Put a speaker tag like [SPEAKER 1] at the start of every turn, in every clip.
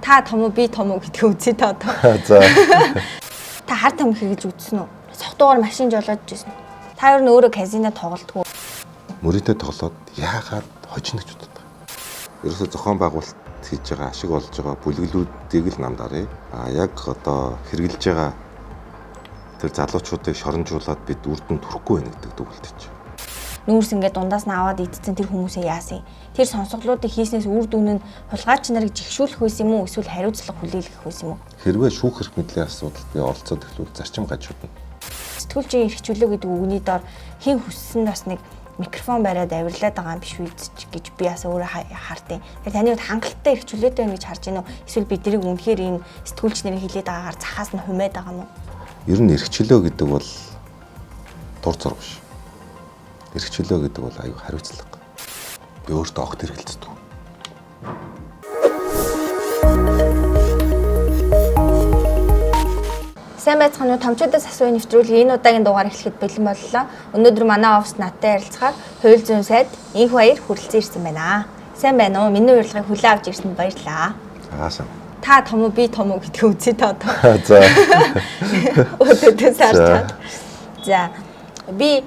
[SPEAKER 1] Та том уу би том уу гэдгийг үзье та одоо.
[SPEAKER 2] За.
[SPEAKER 1] Та хар тамхи гэж үзсэн үү? Согтуугаар машин жолоож ирсэн. Та юу нөөрэ казино тоглолтгүй.
[SPEAKER 2] Мөрөдөө тоглоод яагаад хожно гэж боддог. Ерөөсө зохион байгуулалт хийж байгаа ашиг олж байгаа бүлэглүүдийг л намдаарэ. Яг одоо хэрэгжилж байгаа тэр залуучуудыг шоронжуулаад бид үрдэн төрөхгүй байна гэдэг дүгнэлт чинь.
[SPEAKER 1] Нүүрс ингээд дундаас нь аваад идсэн тэр хүмүүсээ яасан. Тэр сонсголуудыг хийснээс үр дүн нь хулгайч нарыг жигшүүлэх байсан юм уу эсвэл хариуцлага хүлээлгэх байсан юм уу?
[SPEAKER 2] Хэрвээ шүүх эрх мэдлийн асуудалд би оролцоод эхлүүл зарчим гажуудна.
[SPEAKER 1] Сэтгүүлчийн эрхчлөө гэдэг үгний доор хэн хүссэн бас нэг микрофон бариад авирлаад байгаа юм биш үү гэж би бас өөрөө хартыг. Тэгээ таны хувьд хангалттай эрхчлөөтэй байна гэж харж байна уу? Эсвэл биднийг үнэхээр энэ сэтгүүлч нарын хилээд байгаагаар цахаас нь хумаад байгаа юм уу?
[SPEAKER 2] Ер нь эрхчлөө гэдэг бол дур зорг биш. Эрхчлөө гэдэг бол аюу хариуцлага. Би өөртөө огт эргэлздэг.
[SPEAKER 1] Сайн байцгаана уу? Томчуудаас асууя нэвтрүүлэг энэ удаагийн дугаар эхлэхэд бэлэн боллоо. Өнөөдөр манай офс надтай ярилцахаар хууль зүйн сайд Инх баяр хүрэлцэн ирсэн байна. Сайн байна уу? Миний урилгыг хүлээн авч ирсэнд баярлалаа.
[SPEAKER 2] Аасан.
[SPEAKER 1] Та том уу би том уу гэдгийг үзье та одоо.
[SPEAKER 2] За.
[SPEAKER 1] Өдөөс харчаад. За. Би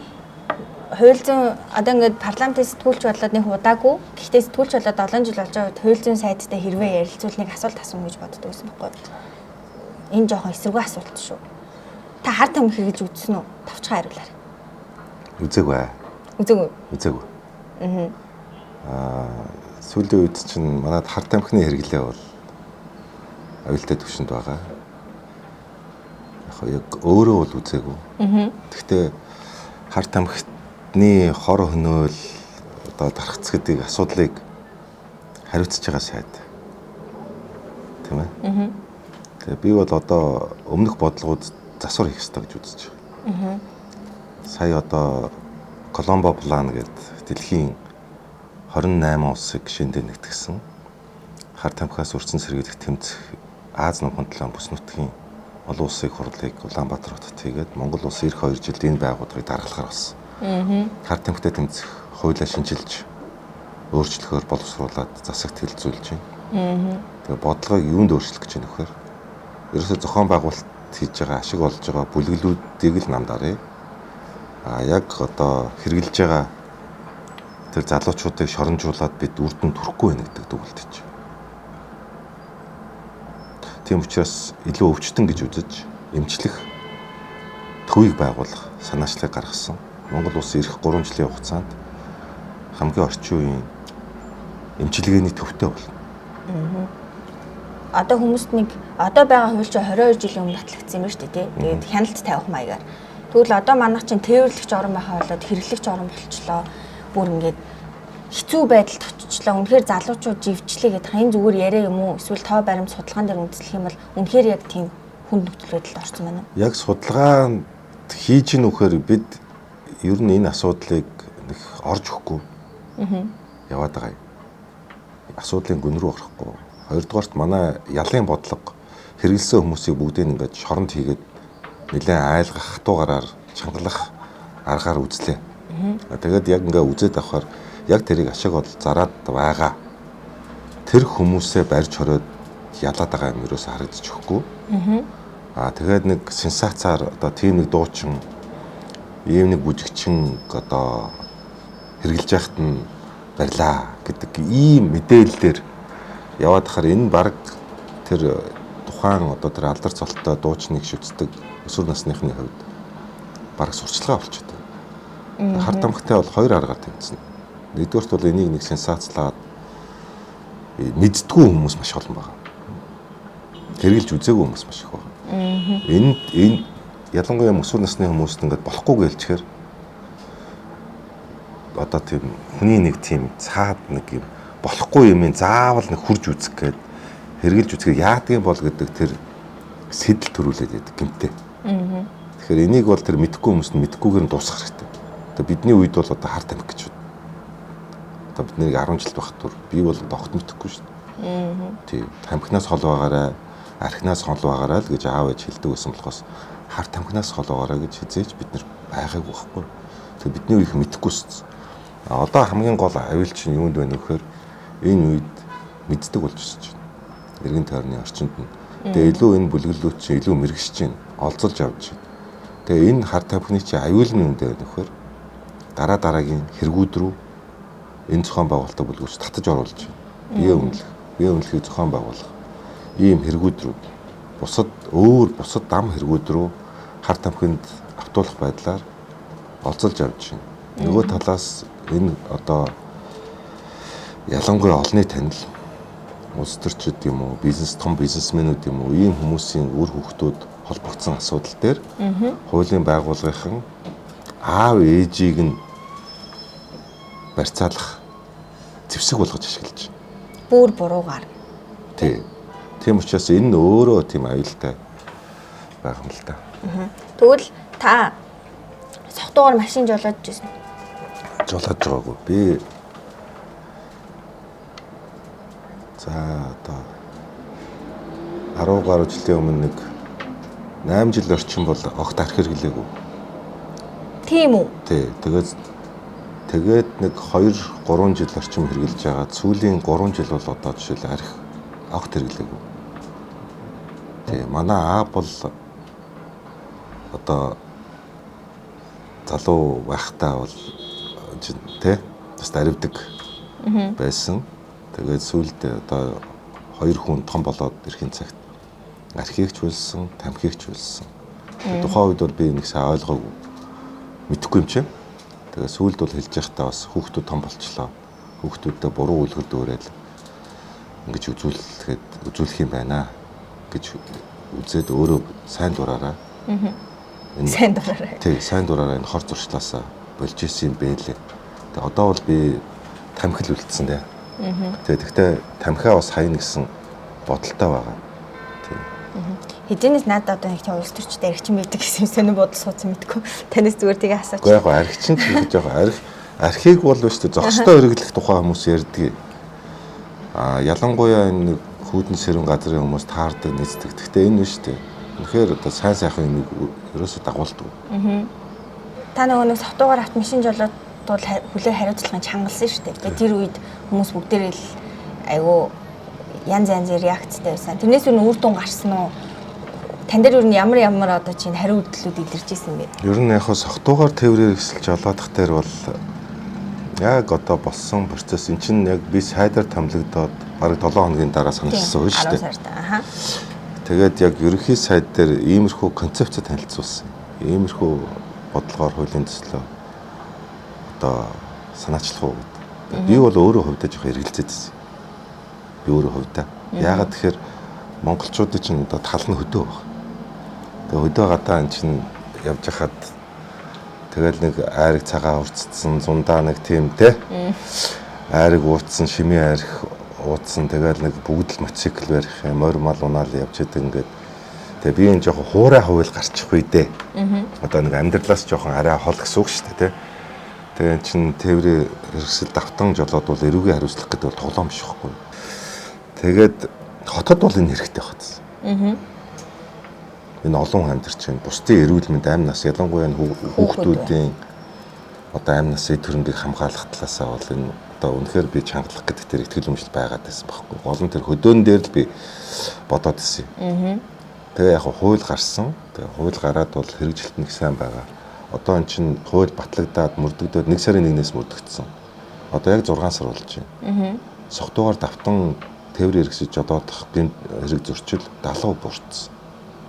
[SPEAKER 1] хууль зүйн одоо ингээд парламентын сэтгүүлч болоод нэг удаагүй. Гэхдээ сэтгүүлч болоод 7 жил болж байгаа хууль зүйн сайдтай хэрвээ ярилцвал нэг асуулт асуух гэж боддог байсан байхгүй юу? Энэ жоохон эсэргүү асуулт шүү. Та хар тамхи гэж үзсэн үү? Тавчхан хариулаарай.
[SPEAKER 2] Үзээгүй.
[SPEAKER 1] Үзээгүй.
[SPEAKER 2] Үзээгүй. Сүүлийн үед чинь манайд хар тамхины хэрэглээ бол аюултай түвшинд байгаа. Яг өөрөө бол үзээгүй. Гэхдээ хар тамхины хор хөнөөл одоо дархц гэдэг асуудлыг хариуцж байгаа сайд. Тийм ээ. Тэгээ би бол одоо өмнөх бодлогууд засвар хийх ёстой гэж үзэж байгаа. Сая одоо Коломбо план гэдэг дэлхийн 28 улсыг гишүүндээ нэгтгэсэн хар тамхиас урьдчилан сэргийлэх тэмцэх Аз нутгийн талаан бүс нутгийн олон улсын хурлыг Улаанбаатар хотод хийгээд Монгол улс эх 2 жилд энэ байгууллагыг даргалахаар болсон. Хар тамхитай тэмцэх хуулиа шинжилж өөрчлөхөөр боловсруулад засагт хэлэлцүүлж байна. Тэгээ бодлогыг юунд өөрчлөх гэж байна вэхээр ерөөсөө зохион байгуулалт хийж байгаа ашиг олж байгаа бүлэглүүдийг л намдаарэ. Яг одоо хэрэгжилж байгаа тэр залуучуудыг шоронжуулаад бид үрдэн төрөхгүй байна гэдэг дүгнэлт чинь. Тийм учраас илүү өвчтөн гэж үзэж эмчлэх төвийг байгуулах санаачлагыг гаргасан. Монгол улс эх 3 жилийн хугацаанд хамгийн орчин үеийн эмчилгээний төвтэй болно.
[SPEAKER 1] Одоо хүмүүст нэг одоо байгаа хууль чинь 22 жилийн өмнө батлагдсан юм шүү дээ, тий. Тэгээд хяналт тавих маягаар. Тэгвэл одоо манайх чинь тээвэрлэгч орон байхаа болоод хэрэглэгч орон болчлоо. Бүр ингээд хэцүү байдалд очичлаа. Үнэхээр залуучууд живчлээ гэдэг энэ зүгээр яриа юм уу? Эсвэл тоо баримт судалгаан дээр үндэслэх юм бол үнэхээр яг тийм хүнд нөхцөл байдалд орсон байна уу?
[SPEAKER 2] Яг судалгаанд хийж ийн үхээр бид ер нь энэ асуудлыг нэг орж өгөхгүй. Яваад байгаа юм. Асуудлын гүн рүү орохгүй. Хоёрдугаарт манай ялын бодлого хэрэгэлсэн хүмүүсийг бүгдийг ингээд шоронд хийгээд нэлээд айлгах хатуугараар чангалах аргаар үзлээ. Тэгээд яг ингээд үзээд авахаар яг тэрийг ашиг бол зараад байгаа. Тэр хүмүүсээ барьж хороод ялаад байгаа юм ерөөсө харагдаж өгөхгүй. Тэгээд нэг сенсацаар одоо тийм нэг дуучин ийм нэг бүжигчин одоо хэрэгжилж яхад нь барьлаа гэдэг ийм мэдээлэлээр яваад хахаар энэ баг тэр тухайн одоо тэр алдар цолтой дуучныг шүтдэг өсвөр насныхны хувьд баг сурчлагаа болчиход байна. Хар тамхитай бол 2 аргаар тэмцэнэ. Нэгдүгээрт бол энийг нэг сенсацлаад мэддэггүй хүмүүс маш олон байгаа. Хэрэгжилж үзээгүй хүмүүс маш их байгаа. Энэ ялангуяа өсвөр насны хүмүүст ингээд болохгүй гэлчээр одоо тийм хүний нэг тийм цаад нэг юм болохгүй юм заавал нэг хурж үзэх гээд хэрэгжилж үзэхээр яадгийн бол гэдэг тэр сэтэл төрүүлээд байдаг гэмтэй. Тэгэхээр энийг бол тэр мэдэхгүй хүмүүс нь мэдэхгүйгээр нь дуусгах хэрэгтэй. Одоо бидний үед бол одоо хар тамхи гэж байна. Одоо бидний 10 жил байх тур би бол огт мэдэхгүй шүү дээ. Тийм тамхинаас хол байгаарай, архинаас хол байгаарай л гэж аав ээж хэлдэг байсан болохоос хар тамхинаас хол байгаарай гэж хизээж бид нар байгаагүй байхгүй. Тэгэхээр бидний үеийнх мэдэхгүй шүү. Одоо хамгийн гол аюул чинь юунд байна вэ гэхээр энэ үед мэддэг болж ирж байна. Иргэн тойрны орчинд нь. Тэгээ илүү энэ бүлэглүүд чинь илүү мэрэгшиж байна. Олзолж авч байна. Тэгээ энэ хар тамхины чинь аюулын юм дээр нөхөр дараагийн хэрэгүүд рүү энэ зохион байгуулалтаа бүлгүүрч татаж оруулж байна. Бие үнэлэхийг зохион байгуулах. Ийм хэрэгүүд рүү бусад дам хэрэгүүд рүү хар тамхинд автуулах байдлаар олзолж авч байна. Нөгөө талаас энэ одоо ялангуяа олонний танил улс төрчид юм уу, том бизнесмэнүүд юм уу, ийм хүмүүсийн үр хөвгтүүд холбогдсон асуудал дээр хуулийн байгууллагын аав ээжийг нь барьцаалах зэвсэг болгож ашиглаж байна.
[SPEAKER 1] Бүр буруугаар.
[SPEAKER 2] Тийм учраас энэ өөрөө тийм аюултай байгаа юм л да.
[SPEAKER 1] Тэгвэл та согтуугаар машин жолоодж ирсэн.
[SPEAKER 2] Жолоодж байгаагүй. Би за одоо 10 гаруй жилийн өмнө нэг 8 жил орчим бол огт арх хэрэглээгүй.
[SPEAKER 1] Тийм үү?
[SPEAKER 2] Тэгээд нэг 2-3 жил орчим хэрэглэж байгаа. Сүүлийн 3 жил бол одоо жишээл арх огт хэрэглээгүй. Манай аав бол одоо залуу байхдаа бол бас аривдаг байсан. Тэгээд сүүлд одоо 2 хүн том болоод ирэхин цагт архийг ч үлсэн, тамхиг ч үлсэн. Тухайн үед бол би нэг сайн ойлгоогүй. Мэдэхгүй юм чинь. Тэгээд сүүлд бол хэлж байхдаа бас хүүхдүүд том болчлоо. Хүүхдүүдэд буруу үлгэр дүүрэл ингэж үзүүлэх юм байна гэж үзээд өөрөө сайн дураараа.
[SPEAKER 1] Сайн дураараа.
[SPEAKER 2] Сайн дураараа энэ хор зуршлаасаа болж исэн юм бэлээ. Тэгээд одоо бол би тамхил үлдсэн дээ. Тэгэхдээ тамхиа бас хайна гэсэн бодолтой байгаа.
[SPEAKER 1] Хэдийнээс надад одоо нэг тийм улс төрчтэй архичин байдаг гэсэн сонир бодол суудсан мэдгүй. Танаас зүгээр тийг асууч.
[SPEAKER 2] Уу яг архичин ч гэж байгаа. Архийг бол шүү дээ зохистой хэрэглэх тухай хүмүүс ярьдаг. Ялангуяа энэ хүүдэн сэрүүн газрын хүмүүс таардаг нэздэг. Гэхдээ энэ нь шүү дээ. Үнэхээр одоо сайн сайхан юмыг ерөөсөө дагуулдаг.
[SPEAKER 1] Та нөгөө согтуугаар автомашин жолоод бол хүлээ хариуцлагын чангалсан шүү дээ. Тэр үед хүмүүс бүгдээрээ л айгүй янз янзын реакцтай байсан. Тэрнээс юу үр дүн гарсан уу? Тан дээр юу ямар одоо чинь хариу үйлдэлүүд илэрч ирсэн бэ?
[SPEAKER 2] Ер нь яг согтуугаар тээврээр ихсэлж жолоодох дээр бол яг одоо болсон процесс эн чинь яг би сайдаар томлогдоод бараг 7 хоногийн дараа саналсан үү шүү дээ. Тэгээд яг ерөнхий сайд дээр иймэрхүү концепцэд танилцуулсан. Иймэрхүү бодлогоор хуулийн төслөө одоо санаачлах уу гэдэг. Би бол өөрөө хувьдаа жоох эргэлзээд байсан. Би өөрөө хувьдаа. Яагаад тэгэхээр монголчуудын чинь одоо тал нь хөдөө баг. Тэгээ хөдөө гадаа эн чинь явж хахад тэгэл нэг айрыг цагаан урцсан, зундаа нэг тийм айрыг уутсан, шимийн айрх уутсан, тэгэл нэг бүгд л мотоцикл барих юм, морь мал унаал явж идэг ингээд. Тэгээ би энэ жоохон хуурай хавьл гарчих үе дээ. Одоо нэг амьдралаас жоохон арай хол гэсэн үг шүү дээ, тэ. Тэгээ чин тээврийн хэрэгсэл давтан жолоод бол эрүүгээ хариуцлах гэдэг бол тоглоом биш байхгүй. Тэгээд хотод бол энэ хэрэгтэй байна. Энэ олон хүн амьдарч байна. Бусдын эрүүл мэнд амь нас ялангуяа хүүхдүүдийн одоо амь насын төрөнгийг хамгаалах талаасаа бол энэ одоо үнэхээр би чангалах гэдэг дээр ихтгэл өмжил байгаад байсан байхгүй. Олон тэр хөдөөн дээр л би бодоод ирсэн. Тэгээ яг хууль гарсан. Тэгээ хууль гараад бол хэрэгжилт нэг сайн байгаа. Одоо эн чинь хууль батлагдаад мөрдөгдөөд 1 сарын 1-ээс мөрдөгдсөн. Одоо яг 6 сар болж байна. Согтуугаар давтан тээврийн хэрэгсэж жолоодох гэмт хэрэг зөрчил 70% буурсан.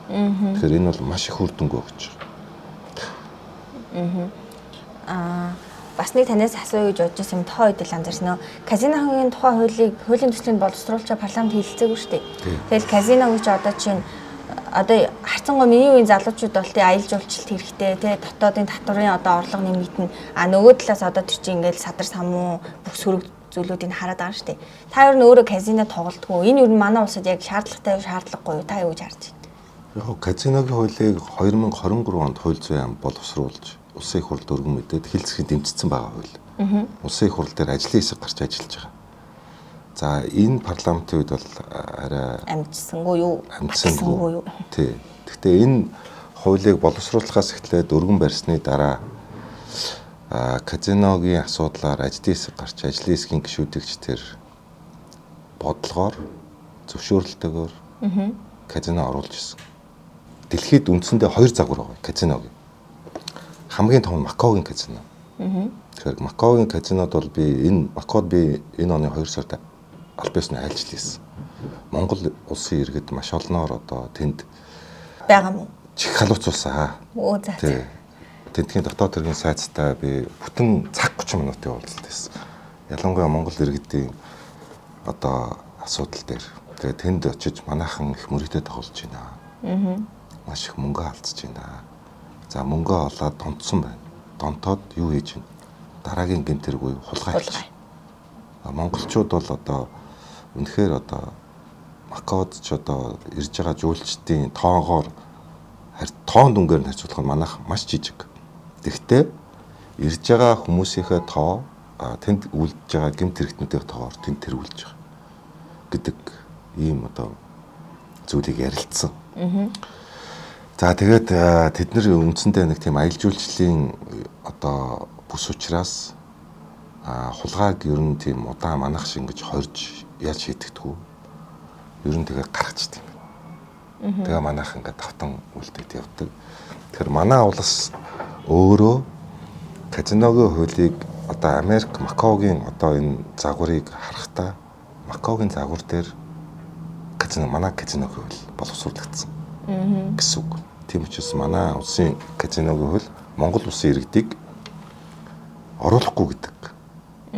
[SPEAKER 2] Тэгэхээр энэ бол маш их үр дүнгүй гэж
[SPEAKER 1] байна. Бас нэг танаас асууя гэж бодож байсан юм тоо үед л анзаарсан нөө казиногийн тухай хуулийн төслийг боловсруулж парламент хэлэлцээгүй шүү дээ. Тэгэл казиног гэж одоо чинь одоо харцангуй миний үеийн залуучууд бол тий аялал жуулчлалт хэрэгтэй тий дотоодын татварын одоо орлого нэмэгдэн нөгөө талаас одоо тэр чинь ингээл садар самуу бүх сөрөг зүйлүүдийг хараад байгаа шүү дээ. Та юу нөөрэ казино тоглолтгүй. Энэ юу манай улсад яг шаардлагатай юу шаардлагагүй юу? Та юу гэж харж байна?
[SPEAKER 2] Яг казиногийн хуулийг 2023 онд хууль зүйн боловсруулж улсын их хурлд өргөн мэдээд хэлцэхэд дэмжсэн байгаа хууль. Улсын их хурл дээр ажлын хэсэг гарч ажиллаж байгаа. За энэ парламентын үед бол арай
[SPEAKER 1] амжсангүй юу?
[SPEAKER 2] Амжсангүй юу? Тий. Гэхдээ энэ хуулийг боловсруулахаас эхлээд өргөн барьсны дараа казиногийн асуудлаар ажлын хэсэг гарч ажлын хэсгийн гишүүдэгч тэр бодлогоор зөвшөөрлөлтөөр казино оруулж ирсэн. Дэлхийд үндсэндээ 2 загвар байгаа казиногийн. Хамгийн том нь Макаогийн казино. Тэгэхээр Макаогийн казинод бол Макаод би энэ оны 2 сард аль биесний айлчлал хийсэн. Монгол улсын иргэд маш олноор одоо тэнд
[SPEAKER 1] байгаа мó.
[SPEAKER 2] чих халууцуулсан.
[SPEAKER 1] Оо за.
[SPEAKER 2] Тентгийн дотоод хэргийн сайцтай би бүтэн цаг 30 минутын уулзалт хийсэн. Ялангуяа Монгол иргэдийн одоо асуудал дээр. Тэгээ тэнд очиж манайхан их мөрөгтэй тоглож байна. Маш их мөнгө алдчихж байна. За мөнгөө олоод донтсон байна. Донтоод юу хийж вэ? Дараагийн гэмтэргүй хулгай хийж. Монголчууд бол одоо үнэхээр одоо Макаод ч одоо ирж байгаа жуулчдын тоогоор тоон дүнгээр нь харьцуулах нь манайх маш жижиг. Гэхдээ ирж байгаа хүмүүсийнхээ тоо тэнд үлдэж байгаа гэмт хэрэгтнүүдийн тоогоор тэнд тэргүүлж байгаа гэдэг ийм одоо зүйлийг ярилцсан. За тэгээд тэд нар үндсэндээ нэг тийм аялал жуулчлалын одоо бүс учраас хулгайг ер нь тийм удаан манах шиг ингэж хорж яаж шийдэгдэв. Ер нь тэгээ гаргачихдаг юм. Тэгээ манайх ингээд тавтан үлдээд явдаг. Тэгэхээр манай улс өөрөө казиногийн хуулийг одоо Америк Макаогийн одоо энэ загварыг харахтаа Макаогийн загвар дээр манай казиногийн хууль боловсруулагдсан гэсэн үг. Тийм учраас манай улсын казиногийн хууль Монгол улсын иргэдийг оруулахгүй гэдэг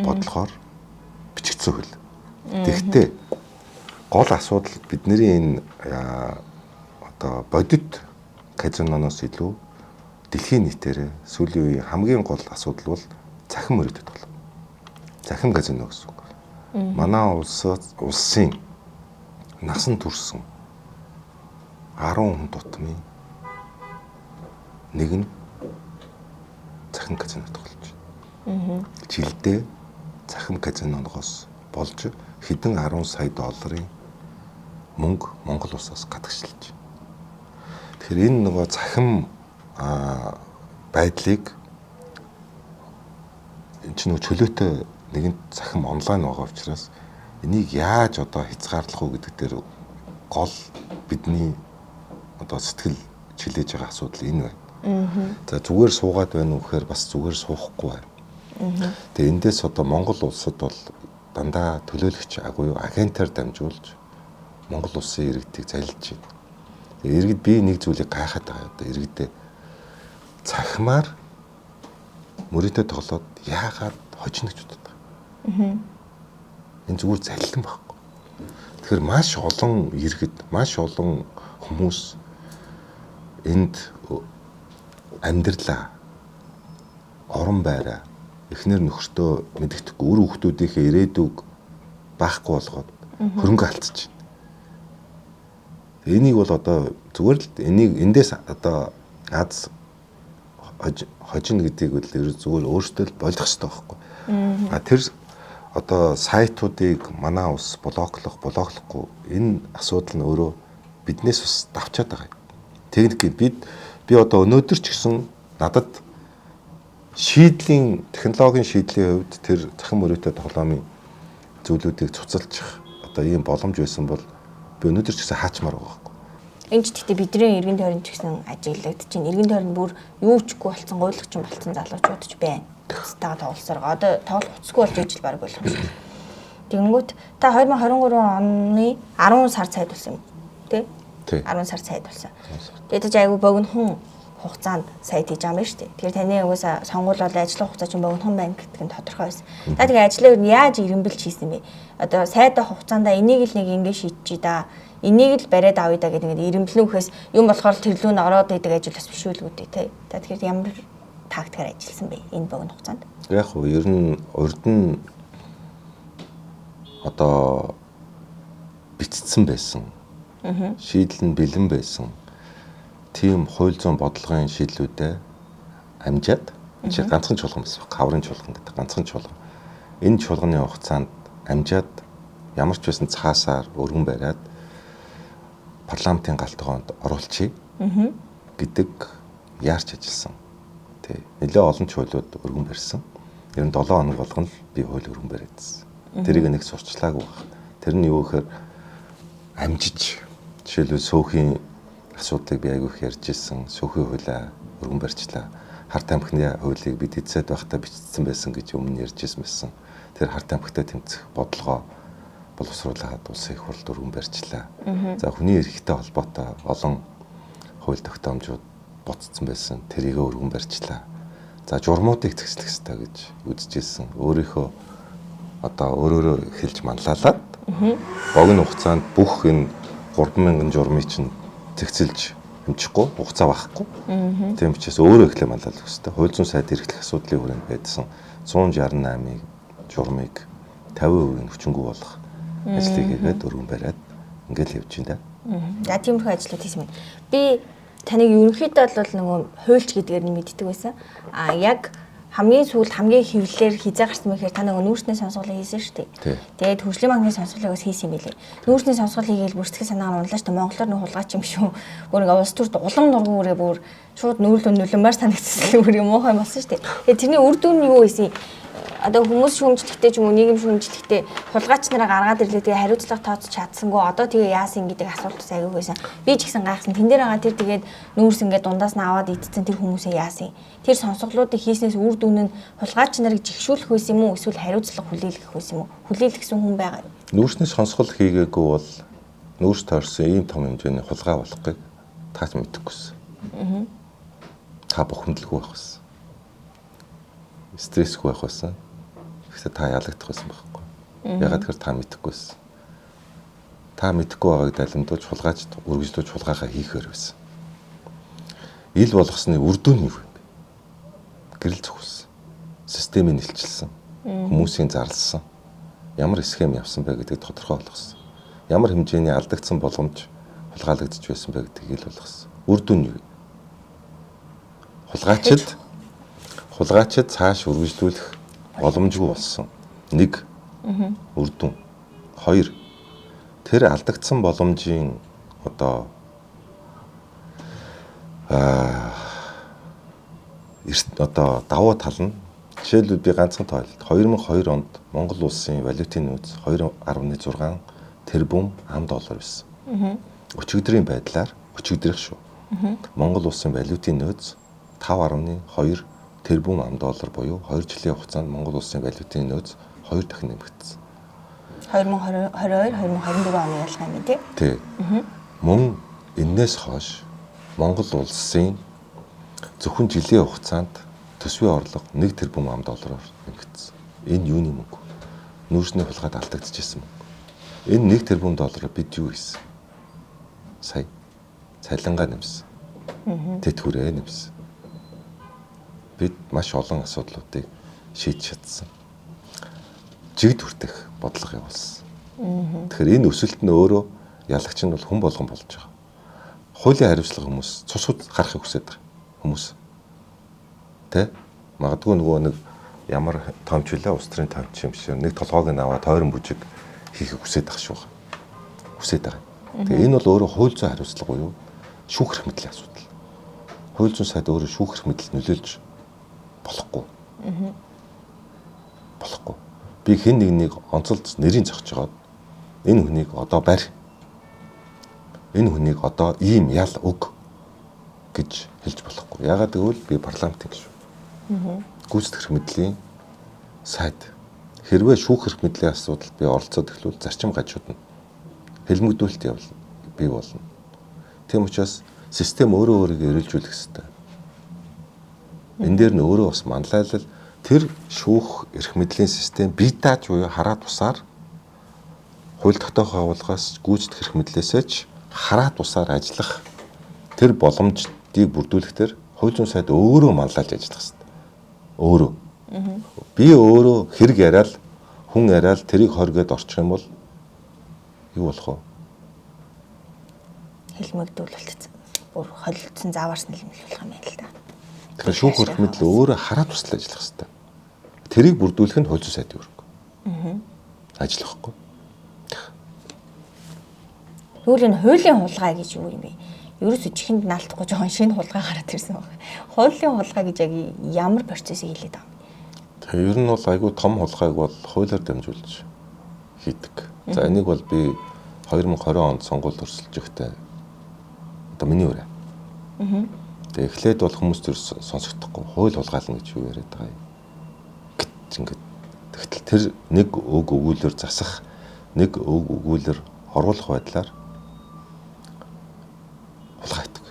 [SPEAKER 2] бодлохоор бичигдсэн хууль. Тэгэхдээ гол асуудал бидний энэ одоо бодит казиноноос илүү дэлхийн нийтээр сүүлийн үеийн хамгийн гол асуудал бол захин мөрөгдөд бол. Захин казино гэсэн үг. Манай улсын насан турсан 10 хүн тутмын нэг нь захин казино тоглож байна. Жилдээ захин казиногоос болж хэдэн 10 сая долларын мөнгө Монгол улсаас гадагшилж байна. Тэгэхээр энэ нөгөө захин байдлыг энэ ч нөгөө чөлөөтэй нэгэн захин онлайн байгаа учраас энийг яаж одоо хязгаарлах уу гэдэг дээр гол бидний одоо сэтгэл чилээж байгаа асуудал энэ байна. За зүгээр суугаад байна уу гэхээр бас зүгээр суухгүй байна. Тэгээ эндээс одоо Монгол улсад бол дандаа төлөөлөгч агуу агентаар дамжуулж Монгол улсын иргэдийг залилж байна. Тэгээ иргэд би нэг зүйлийг гайхаад байгаа. Одоо иргэдээ цахимаар мөрөдөө тоглоод яагаад хожно гэж боддог. Энэ зүгээр залилан байхгүй. Тэгэхээр маш олон иргэд, маш олон хүмүүс энд амьдралаа, орон байраа, эхнэр нөхөртөө мэддэхгүй үр хүүхдүүдийнхээ ирээдүг баахгүй болгоод хөрөнгө алдчих. Энийг бол одоо зүгээр л эндээс одоо аз хожно гэдгийг бол зүгээр өөртөө л болох хэрэгтэй байхгүй. Тэр одоо сайтуудыг манай улс блоклохгүй энэ асуудал нь өөрөө биднээс бас давчаад байгаа. Техник би одоо өнөөдөр ч гэсэн надад технологийн шийдлийн хувьд тэр захин мөрөөдөө тоглоомын зүйлүүдийг цуцалчих одоо ийм боломж байсан бол би өнөөдөр ч гэсэн хаачмаар байгаа байхгүй.
[SPEAKER 1] Энд ч гэхдээ бидний эргэн тойронд ч гэсэн ажиглагдаж байна. Эргэн тойронд бүр юу чгүй болсон, гуйлагчин болсон залуучууд ч байна. Тагтаа тоглосоор одоо тоглох утасгүй болж ижил баг болгосон. Тэгэнгүүт та 2023 оны 10 сар цайд болсон юм. Тэ? 10 сар цайд болсон. Тэгээд айгүй богинохон хугацаанд сайд хийж байгаа юм шүү дээ. Тэгэхээр таны угаасаа сонгуул бол ажлын хугацаа чинь богинохон байна гэдэг нь тодорхой байсан. Та тэгээ ажлаа юу яаж ирэмбэлж хийсэн бэ? Одоо сайдаа хугацаанд энийг л нэг ингэ шийдчихий да. Энийг л бариад авъя да гэдэг ингээд ирэмблэнхээс юм болохоор тэрлүүн ороод идэг ажил бас биш үлгүүдээ тий. Та тэгэхээр ямар тактикаар ажилласан бэ энэ богино хугацаанд?
[SPEAKER 2] Яг уу ер нь урд нь одоо бичсэн байсан. Шийдэл нь бэлэн байсан. Тийм хууль зүйн бодлогын шийдлүүдэд амжаад чи ганцхан чуулган байсан. Хаврын чуулган гэдэг ганцхан чуулган. Энэ чуулганы хугацаанд амжаад ямар ч байсан цаасаар өргөн бариад парламентын галтгоонд оруулчих гэдэг яарч ажилласан. Тэ. Нэлээ олон чуулгууд өргөн барьсан. Ер нь 7 хоног болгоно л би хууль өргөн бариадсан. Тэрийг нэг сурчлаагүй баг. Тэр нь юу гэхээр амжиж жишээлбэл сөөхийн асуудлыг би айгүйх ярьж ирсэн. Сөөхийн хуулиа өргөн барьчлаа. Харт амхны хуулийг бид эцэд байхдаа бичсэн байсан гэж өмнө ярьж ирсэн байсан. Тэр харт амхтай тэмцэх бодлогоо боловсруулаад улсын их хурлд өргөн барьчлаа. За хүний эрхтэй холбоотой олон хууль тогтоомжууд буцсан байсан. Тэрийг өргөн барьчлаа. За журмуудыг зэгслэх хэрэгтэй гэж үзэжсэн. Өөрийнхөө одоо өөрөөрөө хэлж манлайлаад богино хугацаанд бүх энэ 3,000 журмыг чинь зэгцэлж хэмжихгүй, хугацаа багхгүй. Тийм учраас өөрөө эхлээ манлайлах хэрэгтэй. Хууль зүйн сайд эрхлэх асуудлын хүрээнд байдсан 168-ыг журмыг 50% хүчингү болох ажлыг хийгээд өргөн бариад ингээл явж байна.
[SPEAKER 1] За тиймэрхүү ажлууд хийсэн байна. Би таныг ерөнхийдөө бол нөгөө хуульч гэдгээр нь мэддэг байсан. А яг хамгийн сүүлд хамгийн хэвлэлээр хизээ гарсан мэхээр та нөгөө нүүрсний сонсголыг хийсэн шүү дээ. Тэгээд хөгжлийн банкны сонсголыг бас хийсэн юм билээ. Нүүрсний сонсгол хийгээл бүрсгэх санаагаар унлаач та монголоор нэг хулгайч юм шүү. Бүр ингээ улс төрд улам нургуурээ бүр шууд нүүрлөө нөлөөмөр санагдсан бүр юм муухай болсон шүү дээ. Тэгээд тэрний үр дүн нь юу байсан? Одоо хүмүүс шүүмжлэхтэй ч юм уу нийгэм шүүмжлэхтэй хулгайч нараа гаргаад ирлээ тэгээ хариуцлага тооцож чадсангүй одоо тэгээ яасан гэдэг асуулт айгүй байсан. Би ч гэсэн гайхсан. Тэн дээр байгаа тэр тэгээд нүүрс ингээд дундаас нь аваад идсэн тэр хүмүүсээ яасан. Тэр сонсголуудыг хийснээс үр дүн нь хулгайч нарыг жигшүүлэх байсан юм уу эсвэл хариуцлага хүлээлгэх байсан юм уу? Хүлээлгэсэн хүн байгаа.
[SPEAKER 2] Нүүрсний сонсгол хийгээгүй бол нүүрс тойрсон ийм том хэмжээний хулгай болохыг таач мэдэхгүйсэн. Та бухимдалгүй байх байсан. Стрессгүй байх байсан. Гэхдээ та ялагдах байсан байхгүй. Ягаад гэхээр та мэдэхгүйсэн. Та мэдэхгүй байгааг далимдуулж хулгайч үргэлжлүүлж хулгайгаа хийхээр байсан. Ил болгосны үр дүн юу вэ? Гэрэл зохиулсан. Системийг нэлчилсэн. Хүмүүсийн зарласан. Ямар схем явсан бэ гэдгийг тодорхой болгосон. Ямар хэмжээний алдагдсан боломж хулгайлагдж байсан бэ гэдгийг ил болгосон. Үр дүн юу вэ? Хулгайчид цааш үргэлжлүүлэх боломжгүй болсон. 1 үр дүн. 2 тэр алдагдсан боломжийн одоо давуу тал нь жишээлбэл би ганцхан тойлолт 2002 онд Монгол улсын валютын нөөц 2.6 тэрбум $. Байсан. Өчигдрийн байдлаар өчигдрийнх шүү. Монгол улсын валютын нөөц 5.2 тэрбум $, буюу 2 жилийн хугацаанд Монгол улсын валютын нөөц 2 дахин нэмэгдсэн.
[SPEAKER 1] 2022-2024 оны ялгаа юм тий.
[SPEAKER 2] Тий. Мөн энэс хойш Монгол улсын зөвхөн жилийн хугацаанд төсвийн орлого 1 тэрбум $-оор нэмэгдсэн. Энэ юуны мөнгө? Нүүрсний хулгайд алдагдчихсан мөнгө. Энэ 1 тэрбум $-оор бид юу хийсэн? Сая цалингаа нэмсэн. Тэтгэврээ нэмсэн. Бид маш олон асуудлуудыг шийдэж чадсан. Жигд хүртэх бодлого явуулсан. Тэгэхээр энэ өсөлт нь өөрөө ялагч нь бол хүн болгон болж байгаа. Хуулийн хариуцлага хүмүүс цусгууд гарахыг хүсэж байгаа хүмүүс. Тэ? Магадгүй нөгөө нэг ямар томчлаа улс төрийн томч юм шиг нэг толгойг нь аваад тойрон бүжиг хийхийг хүсэж байгаа шүү. Хүсэж байгаа. Тэгээ энэ бол өөрөө хууль зүйн хариуцлага буюу шүүх эрх мэдлийн асуудал. Хууль зүйн сайд өөрөө шүүх эрх мэдэл нөлөөлж болохгүй. Болохгүй. Би хэн нэгнийг онцолж нэрийг зогсож жагаад энэ хүнийг одоо барь. Энэ хүнийг одоо ийм ял өг гэж хэлж болохгүй. Ягаад гэвэл би парламентын гишүүн. Гүйцэтгэх эрх мэдлийн сайд. Хэрвээ шүүх эрх мэдлийн асуудалд би оролцоод эхлүүл зарчим гажууд нь хэлмэгдүүлэлт явуулна. Би болно. Тийм учраас систем өөрөө өөрийгөө эрэлжүүлэх хэрэгтэй. Энэ дээр нь өөрөө бас манлайлал тэр шүүх эрх мэдлийн систем бие дааж буюу хараад тусаар хууль тогтоох агуулгаас гүйцэтгэх эрх мэдлээсээ ч хараад тусаар ажиллах тэр боломжийг бүрдүүлэх тэр хууль зүйн сайд өөрөө манлайлж ажиллах хэрэгтэй. Өөрөө. Би өөрөө хэрэг яриад хүн яриад тэрийг хоргоод орчих юм бол юу болох вэ?
[SPEAKER 1] Хэлмэгдүүлэлт бүр холилдсон зааварсан хэлмэл болох юм байна л да.
[SPEAKER 2] Тэгэхээр шүүх эрх мэдэл өөрөө хараад туслаж ажиллах хэрэгтэй. Тэрийг бүрдүүлэх нь хууль зүйн сайдын үүрэг. Ажиллахгүй.
[SPEAKER 1] Тэгвэл энэ хуулийн хулгай гэж юу юм бэ? Ерөөсө чихэнд наалтахгүй жоохон шинэ хулгай гараад ирсэн байна. Хуулийн хулгай гэж яг ямар процессыг хэлээд байгаа юм?
[SPEAKER 2] Тэгээ ер нь бол айгүй том хулгайг бол хуулиар дамжуулж хийдэг. За энийг бол би 2020 онд сонгуульд өрсөлдөж байхдаа одоо миний үрээ. Тэгээ эхлээд бол хүмүүс төр сонсогдохгүй хууль хулгайлна гэж юу яриад байгаа юм. Гэт ингээд тэгтэл тэр нэг үг өгүүлэр засах, нэг үг өгүүлэр оруулах байдлаар хулгайдаг.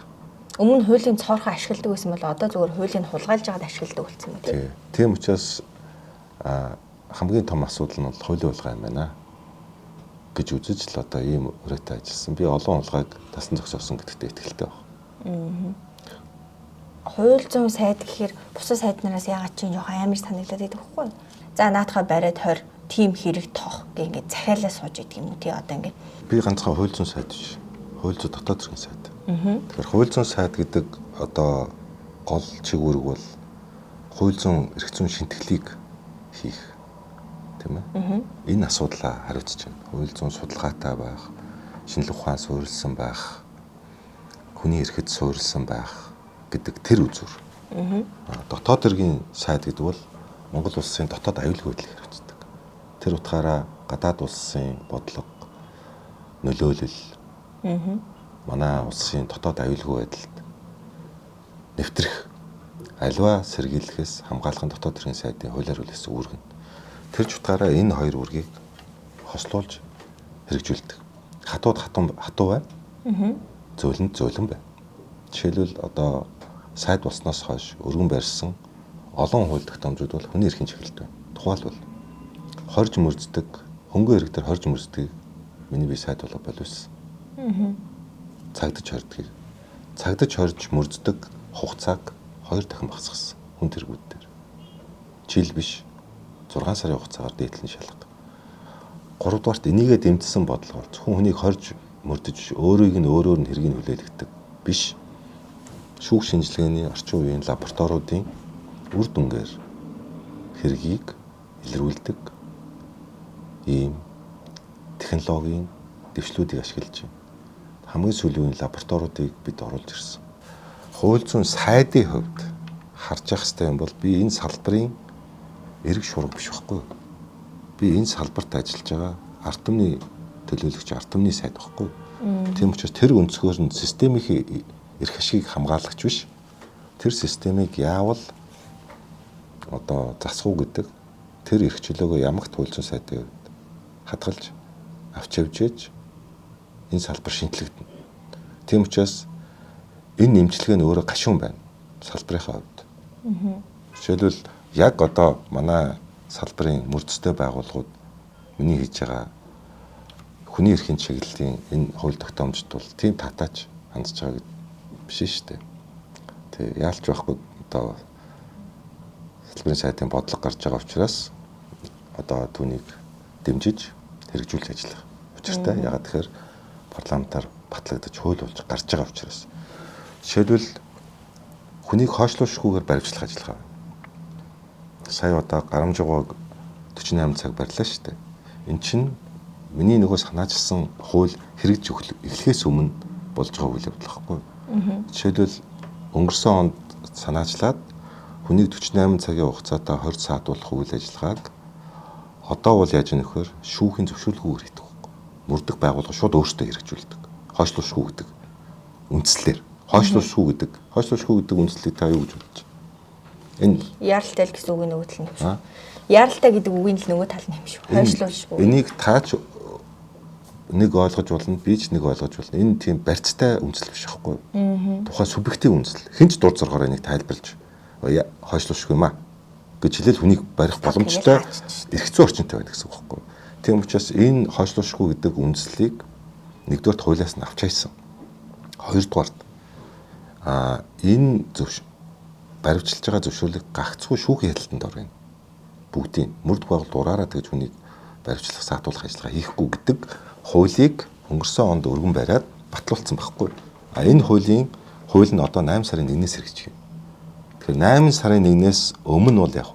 [SPEAKER 1] Өмнө хуулийн цоорхоо ашигладаг байсан бол одоо зүгээр хуулийг хулгайлж байгаад ашигладаг болсон юм тийм.
[SPEAKER 2] Тийм учраас хамгийн том асуудал нь бол хуулийн хулгай юм байна гэж үзэж л одоо ийм өрөөтэй ажилласан. Би олон хулгайг тасан зогсоосон гэдэгт итгэлтэй байна.
[SPEAKER 1] Хууль зүйн сайд гэхээр бусад сайднараас яагаад ч юм жоохон амар санагдаад байдаг байхгүй юу? За наатахаа бариад 20 тим хэрэг тоох гэх ингээд захиалаа сууж идэг юм уу тий одоо ингээд.
[SPEAKER 2] Би ганцхан хууль зүйн сайд биш. Хууль зүйн дотоод засгийн сайд. Тэгэхээр хууль зүйн сайд гэдэг одоо гол чигүүрэг бол хууль зүйн эрх зүйн шинтгэлийг хийх тийм ээ. Энэ асуудлаа хариуцж байна. Хууль зүйн судалгаатай байх, шинжлэх ухаан суурилсан байх, хүний эрхэд суурилсан байх гэдэг тэр үзүүр. Дотоод хэргийн сайд гэдэг бол Монгол улсын дотоод аюулгүй байдлыг хариуцдаг. Тэр утгаараа гадаад улсын бодлого, нөлөөлөл манай улсын дотоод аюулгүй байдалд нэвтрэх аливаа сэргийлэхээс хамгаалахын дотоод хэргийн сайдын хуулиар үлээсэн үүрэг. Тэр утгаараа энэ хоёр үүргийг хослуулж хэрэгжүүлдэг. Хатууд хатуу байна. Зөөлөнд зөөлөн байна. Жишээлбэл одоо сайд болсноос хойш өргөн барьсан олон хууль тогтоомжууд бол хүний эрхийн чиглэлд байна. Тухайлбал хорж мөрддөг, хөнгөн хэрэг дээр хорж мөрддөгийг миний бие сайд болоо боловсон. Цагдаж хордгийг. Цагдаж хорж мөрддөг хугацааг 2 дахин багасгасан хүн тэргүүд дээр. Жил биш 6 сарын хугацаагаар дээдлэн шалга. 3 дугаарт энийгээ дэмжсэн бодлогоор зөвхөн хүнийг хорж мөрдөж өөрийг нь өөрөөр нь хэргийг хүлээлгдэг биш. Шүүх шинжилгээний орчин үеийн лабораториудын үр дүнгээр хэргийг илрүүлдэг ийм технологийн дэвшлүүдийг ашиглаж байна. Хамгийн сүүлийн лабораториудыг бид оруулж ирсэн. Хууль зүйн сайдын хувьд харж явах хэрэгтэй юм бол би энэ салбарын эрг шуурга биш байхгүй юу? Би энэ салбарт ажиллаж байгаа ард түмний төлөөлөгч, ард түмний сайд байхгүй юу? Тийм учраас тэр өнцгөр нь системийн эрх ашигыг хамгаалагч биш. Тэр системийг яавал одоо засах уу гэдэг тэр эрх чөлөөгөө ямагт хууль зүйн сайдын хувьд хадгалж авч явж ээж энэ салбар шинтлэгдэнэ. Тийм учраас энэ нэмжлэг нь өөрөө гашуун байна салбарынхаа хувьд. Жишээлбэл яг одоо манай салбарын мөрдөстэй байгууллагууд миний хийж байгаа хүний эрхийн чиглэлийн энэ хууль тогтоомжд бол тийм татаач хандж байгаа биш шүү дээ. Тэг яалч байхгүй одоо салбарын сайдын бодлого гарч байгаа учраас одоо түүнийг дэмжиж хэрэгжүүлж ажиллах учиртай. Ягаад тэгэхээр парламентаар батлагдаж хууль болж гарч байгаа учраас. Жишээлбэл хүнийг хойшлуулшгүйгээр баримтлах ажиллагаа. Сая одоо гарамжууг 48 цаг барьлаа шүү дээ. Эн чинь миний нөгөө санаачилсан хууль хэрэгж эхлэхээс өмнө болж байгаа үйл явдал байхгүй. Жишээлбэл өнгөрсөн онд санаачлаад хүнийг 48 цагийн хугацаатай 20 саатуулах үйл ажиллагааг одоо бол яаж ийм нөхөр шүүхийн зөвшөөрлгүйгээр хийдэг байхгүй. Мөрдөх байгууллага шууд өөртөө хэрэгжүүлдэг. Хойшлуулшгүй гэдэг үндслээр. Хойшлуулшгүй гэдэг үндслийг та юу гэж бодож байна? Энэ
[SPEAKER 1] яаралтай л гэсэн үг нөгөө тал нь юм шүү. Яаралтай гэдэг үгийн л нөгөө тал нь юм шүү. Хойшлуулшгүй.
[SPEAKER 2] Энийг таач нэг ойлгож болно, би ч нэг ойлгож болно. Энэ тийм барьцтай үндсэл биш байхгүй юу? Тухайн субъектив үндсэл. Хинч дурд зоргоор энийг тайлбарлаж хойшлуулшгүй юм аа гэж хэлэл хүнийг барих боломжтой эрх зүйн орчинтой байна гэсэн үг байхгүй юу? Тийм учраас энэ хойшлуулшгүй гэдэг үндслийг нэгдүгээр хуулиас нь авч хайсан. Хоёрдугаарт энэ баримтчилж байгаа зөвшөөрлийг гагцхүү шүүхийн хяналтанд орно. Бүгдийн мөрд байгуулалт ураараа тэгж хүнийг баримтлах, саатуулах ажиллагаа хийхгүй гэдэг хуулийг өнгөрсөн онд өргөн бариад батлуулсан байхгүй. Энэ хууль нь одоо 8 сарын 1-ээс хэрэгжих юм. Тэгэхээр 8 сарын 1-ээс өмнө бол яг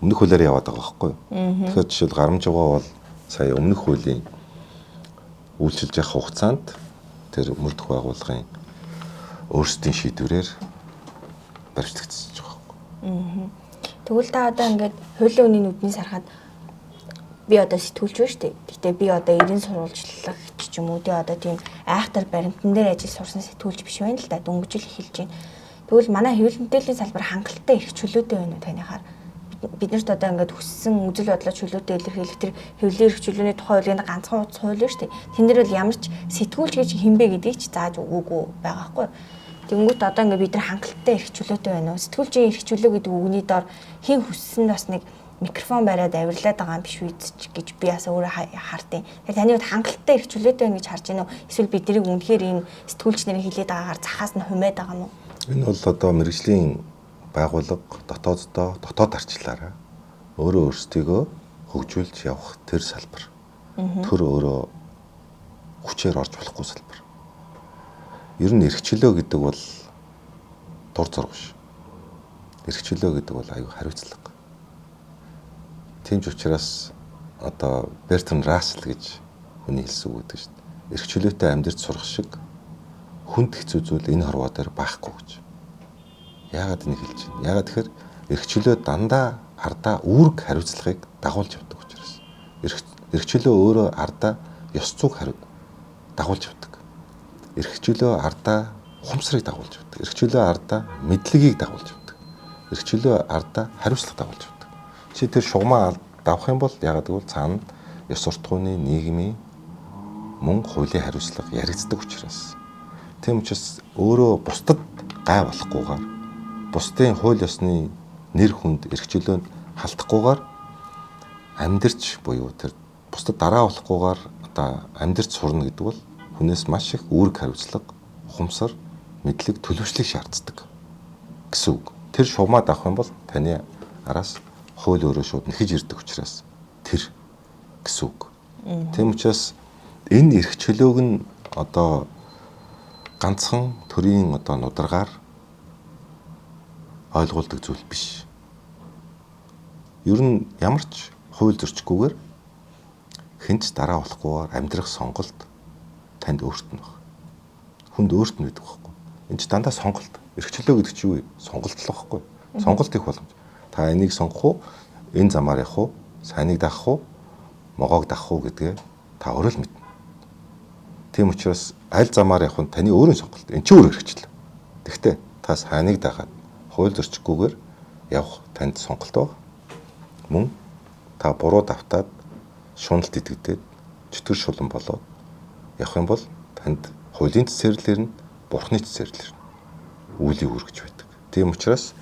[SPEAKER 2] өмнөх хуулиар яваад байгаа байхгүй. Тэгэхээр жишээл гарамжуугаа бол сая өмнөх хуулийн үйлчилж явах хугацаанд тэр мөрдөх байгууллагын өөрсдийн шийдвэрээр баримтлагдчихж байгаа байхгүй.
[SPEAKER 1] Тэгвэл та одоо ингээд хуулийн үнийн нүдний сарахад би одоо сэтгүүлч байна шүү дээ. Гэтэ би одоо 90 сурвалжлагч ч ч юм уу тий одоо тийм айхтар баримтан дээр ажил сурсан сэтгүүлч биш байна л да дөнгөж л эхэлж байна. Тэгвэл манай хэвлэл мэдээллийн салбар хангалттай их чөлөөтэй байна уу танихаар? Бид нарт одоо ингээд хүссэн үзэл бодлоо чөлөөтэй илэрхийлэх тэр хэвлэлийн эрх чөлөөний тухай хуулийн ганцхан утас хууль шүү дээ. Тэн дээр бол ямар ч сэтгүүлч гэж хинбэ гэдгийг ч зааж өгөөгүй байгаа хгүй. Тэнгүүт одоо ингээд бид нар хангалттай эрх чөлөөтэй байна уу? Сэтгүүлчийн эрх чөлөө гэдэг үгний доор хэн хүссэн бас нэг микрофон бариад авирлаад байгаа юм биш үү гэж би бас өөрөө хартыг. Тэгэхээр таны хувьд хангалттай эрх чөлөөтэй байна гэж харж байна уу? Эсвэл биднийг үнэхээр энэ сэтгүүлч нарын хилээд байгаагаар захаас нь хумаад байгаа юм уу?
[SPEAKER 2] Энэ бол одоо мэргэжлийн байгууллага дотоод арчлаараа өөрөө өөрсдийгөө хөгжүүлж явах тэр салбар. Тэр өөрөө хүчээр орж болохгүй салбар. Ер нь эрх чөлөө гэдэг бол дур зорг биш. Эрх чөлөө гэдэг бол аюу хариуцлага. Тийм ч учраас одоо Бертранд Рассел гэж хүний хэлсэн үг гэдэг шүү дээ. Эрх чөлөөтэй амьдрч сурах шиг хүнд хэцүү зүйл энэ хорвоо дээр байхгүй гэж. Яагаад энийг хэлж байна? Яагаад тэгэхээр эрх чөлөө дандаа ардаа үүрэг хариуцлагыг дагуулж явдаг учраас. Эрх чөлөө өөрөө ардаа ёс зүйг дагуулж явдаг. Эрх чөлөө ардаа ухамсарыг дагуулж явдаг. Эрх чөлөө ардаа мэдлэгийг дагуулж явдаг. Эрх чөлөө ардаа хариуцлага дагуулж явдаг. Чи тэр шугамаа давах юм бол яагаад гэвэл цаана ёс суртахууны нийгмийн мөн хуулийн хариуцлага яригддаг учраас. Тийм учраас өөрөө бусдад гай болохгүйгээр бусдын хууль ёсны нэр хүнд эрх чөлөөнд халдахгүйгээр амьдрч буюу тэр бусдад дараа болохгүйгээр одоо амьдрч сурна гэдэг бол хүнээс маш их үүрэг хариуцлага, ухамсар, мэдлэг, төлөвшлийг шаарддаг гэсэн үг. Тэр шугамаа давах юм бол таны араас хууль өөрөө шууд нэхэж ирдэг учраас тэр гэсэн үг. Тийм учраас энэ эрх чөлөөг нь одоо ганцхан төрийн одоо нударгаар ойлгуулдаг зүйл биш. Ер нь ямар ч хууль зөрчиггүйгээр хинч дараа болохгүйгээр амьдрах сонголт танд өөрт нь баг. Хүнд өөрт нь байдаг байхгүй. Энд ч дандаа сонголт. Эрх чөлөө гэдэг чинь юу вэ? Сонголт л байхгүй. Сонголт их боломж. Та энийг сонгох уу? Энэ замаар явах уу? Сайныг даах уу? Могоог даах уу гэдгээ та өөрөө л мэднэ. Тийм учраас аль замаар явах нь таны өөрийн сонголт. Энд чинь өөр эрх чөлөө. Тэгвэл та сайныг даахад хууль зөрчиггүйгээр явах танд сонголт баг. Мөн та буруу давтаад шуналт итгэдэг чөтгөр шулан болоод явах юм бол танд хуулийн цэцэрлэлээр нь бурхны цэцэрлэлээр үлийг үргэж байдаг. Тийм учраас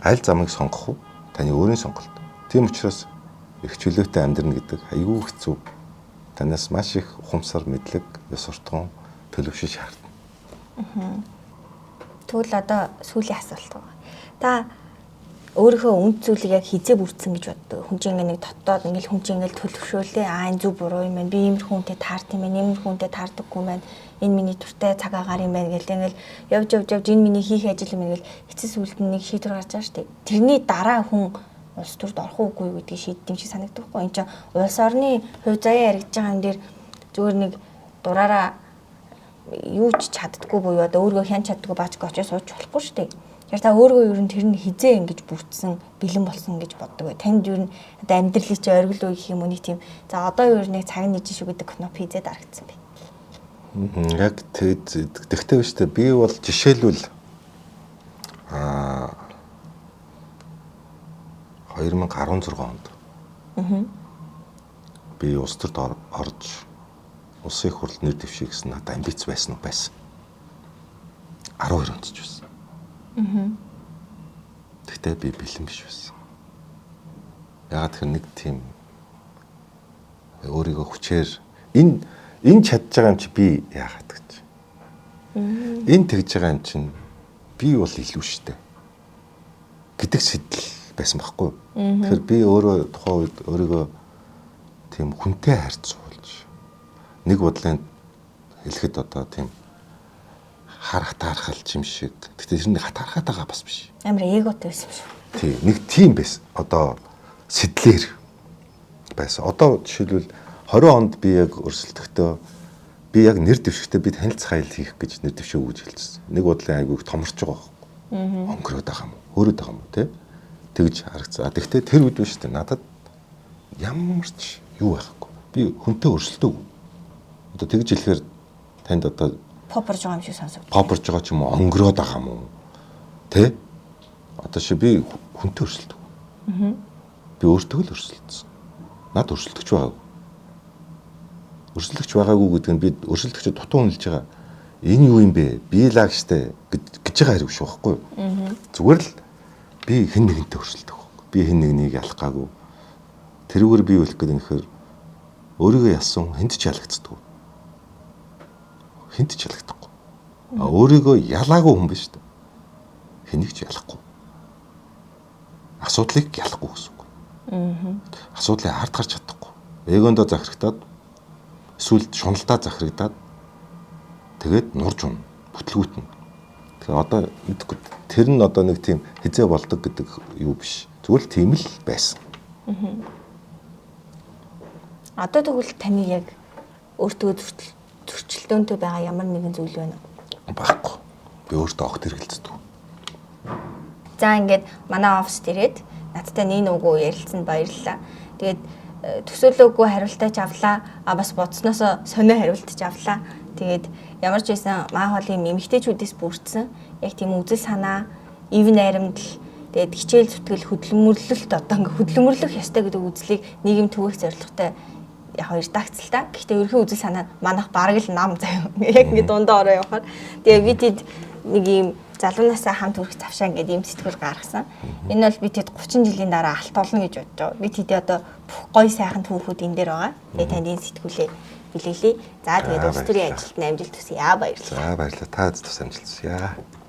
[SPEAKER 2] аль замыг сонгох вэ? Таны өөрийн сонголт. Тийм учраас эрх чөлөөтэй амьдрна гэдэг аюу хэцүү. Танаас маш их ухамсар, мэдлэг, ёс суртахуун, төлөвшөл шаардна.
[SPEAKER 1] Тэгвэл одоо сүүлийн асуулт байна. Та өөрийнхөө үнд зүйлийг яг хизээ бүрдсэн гэж боддог. Хүн чинь нэг дотоод ингээл хүн чинь ингээл төлөвшөөлээ. Энэ зөв буруу юм байна. Би иймэрхүү хүнтэй таард юм байна. Иймэрхүү хүнтэй таардаггүй байна. Энэ миний дуртай цаг агаар юм байна гэл ингээл явж энэ миний хийх ажил юм ингээл эцэс үлд нь нэг шийдвэр гарч байгаа шүү дээ. Тэрний дараа хүн улс төрд орох уугүй гэдгийг шийддэм шиг санагддаг хгүй. Энд чинь улс орны хувь заяа яригдж байгаа юм дээр зүгээр нэг дураараа юу ч чаддггүй буюу одоо өөргөө хян чаддгүй баачг очиж сууж болохгүй шүү дээ. Тэгэхээр та өөргөө ер нь тэр нь хизээ ингэж бүрдсэн, бэлэн болсон гэж боддог бай. Танд ер нь одоо амьдралыг чи оргил уу гэх юм уу нэг тийм. За одоо ер нь цаг нийж шүү гэдэг кноп хизээ дарагдсан бэ.
[SPEAKER 2] Яг тэгтээ биш үү? Би бол жишээлбэл 2016 онд би улс төрд орж улсын их хурлд нэр дэвших гэсэн надад амбиц байсан уу? Байсан. 12 онд ч байсан. Тэгтээ би бэлэн биш байсан. Яагаад гэхээр нэг тийм өөрийгөө хүчээр энэ чадж байгаа юм чи би яагаад гэж. Энэ тэгж байгаа юм чинь би бол илүү штэ гэдэг сэтэл байсан байхгүй. Тэгэхээр би өөрөө тухайн үед өөрийгөө тийм хүнтэй харьцуулж нэг бодлын хэлэхэд одоо тийм хар хатаархалж юм шиг. Гэтэ тэр нэг хатаархаад байгаа бас биш.
[SPEAKER 1] Амар эготой байсан шүү.
[SPEAKER 2] Тий, нэг тийм байсан. Одоо сэтлэр байсан. Одоо жишээлбэл 20 онд би яг өрсөлдөхдөө би яг нэр дэвшигтээ би танилцах аялал хийх гэж нэр дэвшээ өгж хэлсэн. Нэг бодлын айгүйг томорч байгаа байхгүй. Өнгөрөөд байгаа юм уу? Хөөрөд байгаа юм уу, тий? Тэгж харагцаа. Тэгтээ тэр үед биш үү? Надад ямар ч юу байхгүй. Би хүнтэй өрсөлдөөгүй. Одоо тэгж хэлэхээр танд одоо
[SPEAKER 1] попорж байгаа юм шиг сонсогд.
[SPEAKER 2] попорж байгаа ч юм уу, өнгөрөөд байгаа юм уу? Тэ? Одоо чи би хүнтэй өрсөлдөв. Би өөртөө л өрсөлдсөн. Над өрсөлдөгч байгаагүй. Өрсөлдөгч байгаагүй гэдэг нь би өрсөлдөгчөд дутуу үнэлж байгаа. Энэ юу юм бэ? Би лагштай гэж байгаа хэрэг шүү байхгүй юу? Зүгээр л би хэн нэгэнтэй өрсөлдөх. Би хэн нэгнийг ялах гаагүй. Тэрүүгээр би юу хэлэх гээд нэхэр өөрийгөө ялсан хүнд ч ялагддаг. Хүнд ч ялагдахгүй. Өөрийгөө ялаагүй хүн биш үү? Хэнийг ч ялахгүй. Асуудлыг ялахгүй гэсэн үг. Асуудлыг хард гарч чадахгүй. Эгондоо захирагдаад эсвэл шуналдаа захирагдаад тэгээд нурж унна, бүтлгүүтнэ. Тэгэхээр одоо мэдгүй тэр нь одоо нэг тийм хизээ болдог гэдэг юу биш. Зүгээр л тийм л байсан.
[SPEAKER 1] Одоо тэгвэл таны яг өөртөө зөрчилдөөнтэй байгаа ямар нэгэн зүйл байна уу?
[SPEAKER 2] Баггүй. Би өөртөө огт хэрэгэлцдэг.
[SPEAKER 1] За ингээд манай оффис дээрээд надтай нэг нүгөө ярилцсанд баярлалаа. Тэгээд төсөөлөөгүй хариултаач авлаа. Бас бодсноосоо сонио хариултаж авлаа. Тэгээд ямар ч байсан маа хоолын эмэгтэйчүүдээс бүрдсэн яг тийм үзэл санаа, ив найрамдал, тэгээд хичээл зүтгэл хөдөлмөрлөлт одоо ингээд хөдөлмөрлөх ёстой гэдэг үзлийг нийгэм түгээх зорилготой яг редакцлаа. Гэхдээ ерөнхий үзэл санаа манайх бараг л нам заяа. Яг ингээд дундаа ороо явахаар. Тэгээ би тэд нэг юм залуунаасаа хамт хүрэх завшаа ингээд ийм сэтгэл гаргасан. Энэ бол би тэд 30 жилийн дараа алт болно гэж бодож байгаа. Би тэд одоо бүх гоё сайхан түүхүүд энэ дээр байгаа. Тэгээ танд энэ сэтгүүлээ билээлээ. За тэгээд улс төрийн ажилтны амжилт хүсье. Баярлалаа.
[SPEAKER 2] За баярлалаа. Та тус амжилт хүсье.